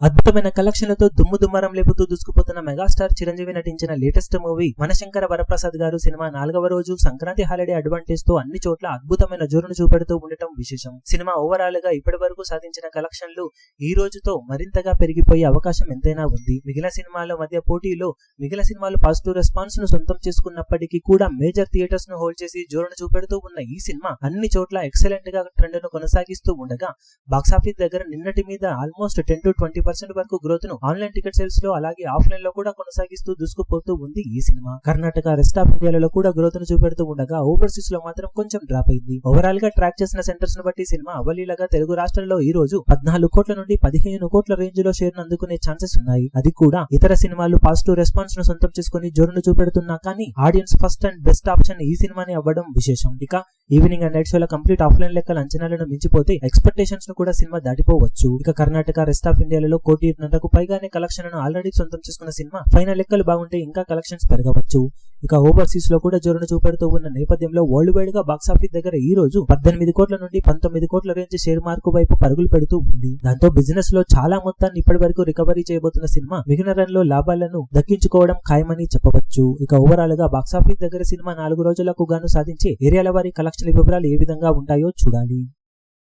అద్భుతమైన కలెక్షన్లతో దుమ్ము దుమ్మరం లేపుతూ దూసుకుపోతున్న మెగాస్టార్ చిరంజీవి నటించిన లేటెస్ట్ మూవీ మనశంకర వరప్రసాద్ గారు సినిమా 4వ రోజు సంక్రాంతి హాలిడే అడ్వాంటేజ్ తో అన్ని చోట్ల అద్భుతమైన జోరును చూపెడుతూ ఉండటం విశేషం. సినిమా ఓవరాల్ గా ఇప్పటి వరకు సాధించిన కలెక్షన్లు ఈ రోజుతో మరింతగా పెరిగిపోయే అవకాశం ఎంతైనా ఉంది. మిగిలిన సినిమాల మధ్య పోటీలో మిగిలిన సినిమాలు పాజిటివ్ రెస్పాన్స్ ను సొంతం చేసుకున్నప్పటికీ కూడా మేజర్ థియేటర్స్ ను హోల్డ్ చేసి జోరును చూపెడుతూ ఉన్న ఈ సినిమా అన్ని చోట్ల ఎక్సలెంట్ గా ట్రెండ్ ను కొనసాగిస్తూ ఉండగా బాక్సాఫీస్ దగ్గర నిన్నటి మీద ఆల్మోస్ట్ 10 to 20% వరకు గ్రోత్ ను ఆన్లైన్ టికెట్ సేల్స్ లో అలాగే ఆఫ్లైన్ లో కూడా కొనసాగిస్తూ దూసుకుపోతూ ఉంది ఈ సినిమా. కర్ణాటక, రెస్ట్ ఆఫ్ ఇండియాలో కూడా గ్రోత్ ను చూపెడుతూ ఉండగా ఓవర్సీస్ లో మాత్రం కొంచెం డ్రాప్ అయింది. ఓవరాల్ గా ట్రాక్ చేసిన సెంటర్స్ ను బట్టి సినిమా అవలీలగా తెలుగు రాష్ట్రాల్లో ఈ రోజు 14 కోట్ల నుండి 15 కోట్ల రేంజ్ లో షేర్ ను అందుకునే ఛాన్సెస్ ఉన్నాయి. అది కూడా ఇతర సినిమాలు పాజిటివ్ రెస్పాన్స్ ను సొంతం చేసుకుని జోరును చూపెడుతున్నా కానీ audience first and best option ఈ సినిమాని అవ్వడం విశేషం. ఇక ఈవినింగ్ అండ్ నైట్ షోల కంప్లీట్ ఆఫ్లైన్ లెక్కల అంచనాలను మించిపోతే ఎక్స్పెక్టేషన్స్ ను కూడా సినిమా దాటిపోవచ్చు. ఇక కర్ణాటక, రెస్ట్ ఆఫ్ ఇండియాలో 1.5 కోట్లకు పైగానే కలెక్షన్లను ఆల్రెడీ సొంతం చేసుకున్న సినిమా ఫైనల్ లెక్కలు బాగుంటే ఇంకా కలెక్షన్స్ పెరగవచ్చు. ఇక ఓవర్సీస్ లో కూడా జోరును చూపెడుతూ ఉన్న నేపథ్యంలో వరల్డ్ వైడ్ గా బాక్సాఫీస్ దగ్గర ఈ రోజు 18 కోట్ల నుండి 19 కోట్ల రేంజ్ షేర్ మార్కు వైపు పరుగులు పెడుతూ ఉంది. దాంతో బిజినెస్ లో చాలా మొత్తాన్ని ఇప్పటి వరకు రికవరీ చేయబోతున్న సినిమా మిగిలిన రన్ లో లాభాలను దక్కించుకోవడం ఖాయమని చెప్పవచ్చు. ఇక ఓవరాల్ గా బాక్సాఫీస్ దగ్గర సినిమా 4 రోజులకు గాను సాధించే ఏరియాల వారి కలెక్షన్ వివరాలు ఏ విధంగా ఉంటాయో చూడాలి.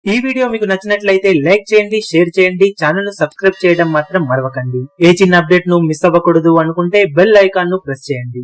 ఈ వీడియో మీకు నచ్చినట్లయితే లైక్ చేయండి, షేర్ చేయండి, ఛానల్ ను సబ్స్క్రైబ్ చేయడం మాత్రం మరవకండి. ఏ చిన్న అప్డేట్ ను మిస్ అవ్వకూడదు అనుకుంటే బెల్ ఐకాన్ ను ప్రెస్ చేయండి.